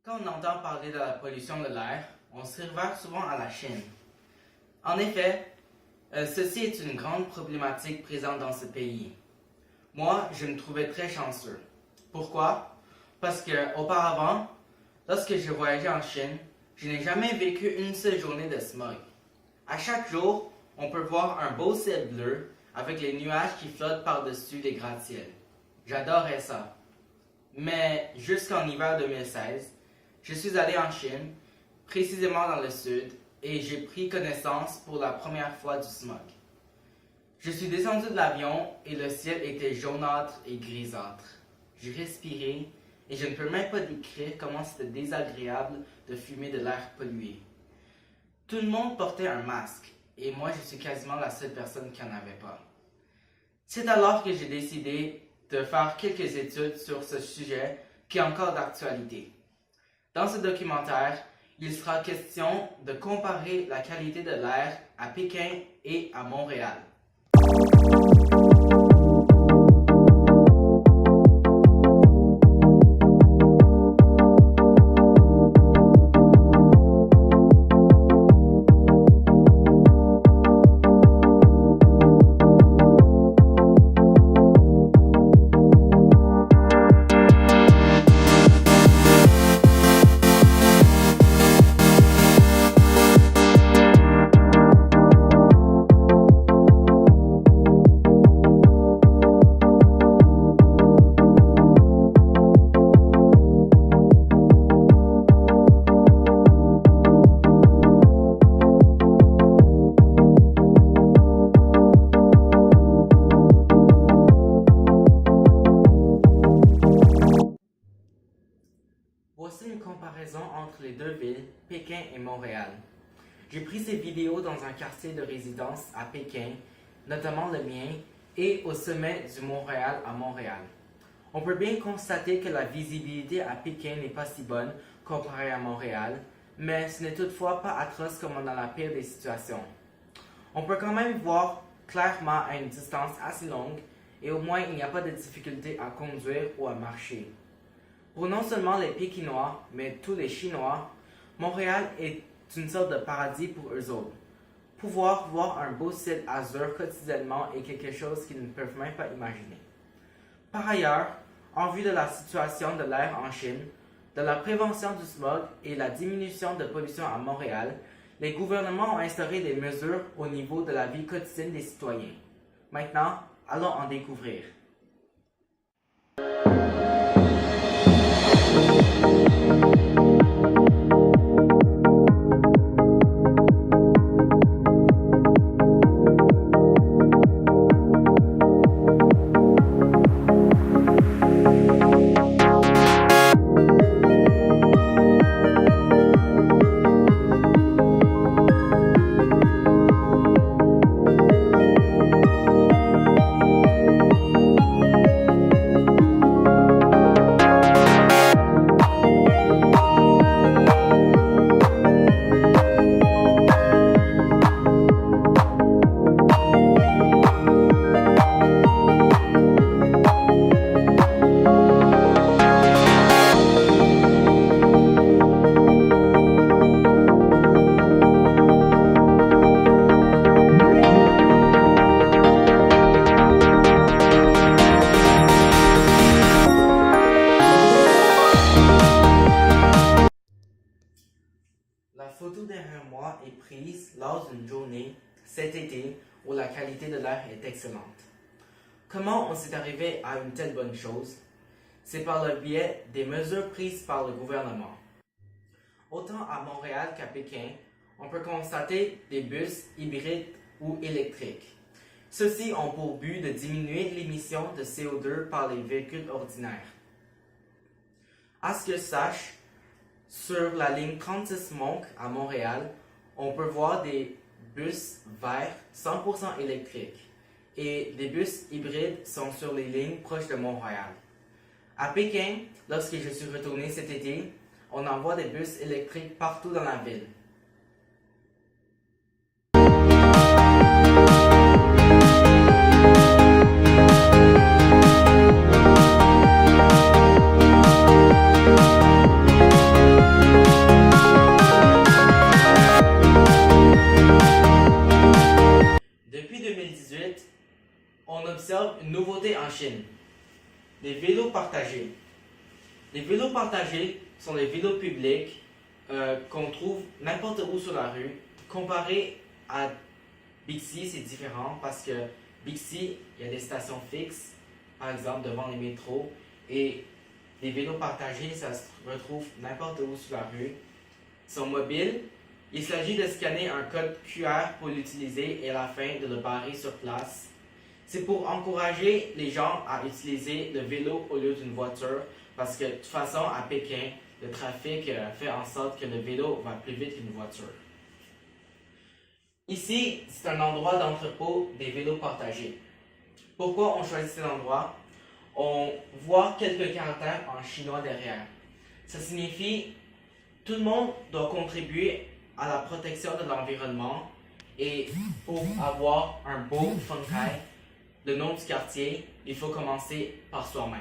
Quand on entend parler de la pollution de l'air, on se réfère souvent à la Chine. En effet, ceci est une grande problématique présente dans ce pays. Moi, je me trouvais très chanceux. Pourquoi? Parce que auparavant, lorsque je voyageais en Chine, je n'ai jamais vécu une seule journée de smog. À chaque jour, on peut voir un beau ciel bleu avec les nuages qui flottent par-dessus les gratte-ciels. J'adorais ça. Mais jusqu'en hiver 2016, je suis allé en Chine, précisément dans le sud, et j'ai pris connaissance pour la première fois du smog. Je suis descendu de l'avion et le ciel était jaunâtre et grisâtre. J'ai respiré et je ne peux même pas décrire comment c'était désagréable de fumer de l'air pollué. Tout le monde portait un masque et moi je suis quasiment la seule personne qui n'en avait pas. C'est alors que j'ai décidé de faire quelques études sur ce sujet qui est encore d'actualité. Dans ce documentaire, il sera question de comparer la qualité de l'air à Pékin et à Montréal. Voici une comparaison entre les deux villes, Pékin et Montréal. J'ai pris ces vidéos dans un quartier de résidence à Pékin, notamment le mien, et au sommet du Montréal à Montréal. On peut bien constater que la visibilité à Pékin n'est pas si bonne comparée à Montréal, mais ce n'est toutefois pas atroce comme dans la pire des situations. On peut quand même voir clairement à une distance assez longue et au moins il n'y a pas de difficulté à conduire ou à marcher. Pour non seulement les Pékinois, mais tous les Chinois, Montréal est une sorte de paradis pour eux autres. Pouvoir voir un beau ciel azur quotidiennement est quelque chose qu'ils ne peuvent même pas imaginer. Par ailleurs, en vue de la situation de l'air en Chine, de la prévention du smog et la diminution de pollution à Montréal, les gouvernements ont instauré des mesures au niveau de la vie quotidienne des citoyens. Maintenant, allons en découvrir. La photo derrière moi est prise lors d'une journée, cet été, où la qualité de l'air est excellente. Comment on s'est arrivé à une telle bonne chose? C'est par le biais des mesures prises par le gouvernement. Autant à Montréal qu'à Pékin, on peut constater des bus hybrides ou électriques. Ceux-ci ont pour but de diminuer l'émission de CO2 par les véhicules ordinaires. À ce que je sache, sur la ligne 36 Monk à Montréal, on peut voir des bus verts 100% électriques et des bus hybrides sont sur les lignes proches de Montréal. À Pékin, lorsque je suis retourné cet été, on en voit des bus électriques partout dans la ville. on observe une nouveauté en Chine, les vélos partagés. Les vélos partagés sont des vélos publics qu'on trouve n'importe où sur la rue. Comparé à Bixi, c'est différent parce que Bixi, il y a des stations fixes, par exemple devant les métros, et les vélos partagés, ça se retrouve n'importe où sur la rue. Ils sont mobiles. Il s'agit de scanner un code QR pour l'utiliser et à la fin de le barrer sur place. C'est pour encourager les gens à utiliser le vélo au lieu d'une voiture parce que de toute façon, à Pékin, le trafic fait en sorte que le vélo va plus vite qu'une voiture. Ici, c'est un endroit d'entrepôt des vélos partagés. Pourquoi on choisit cet endroit? On voit quelques caractères en chinois derrière. Ça signifie tout le monde doit contribuer à la protection de l'environnement et pour avoir un beau Fengkai, le nom du quartier, il faut commencer par soi-même.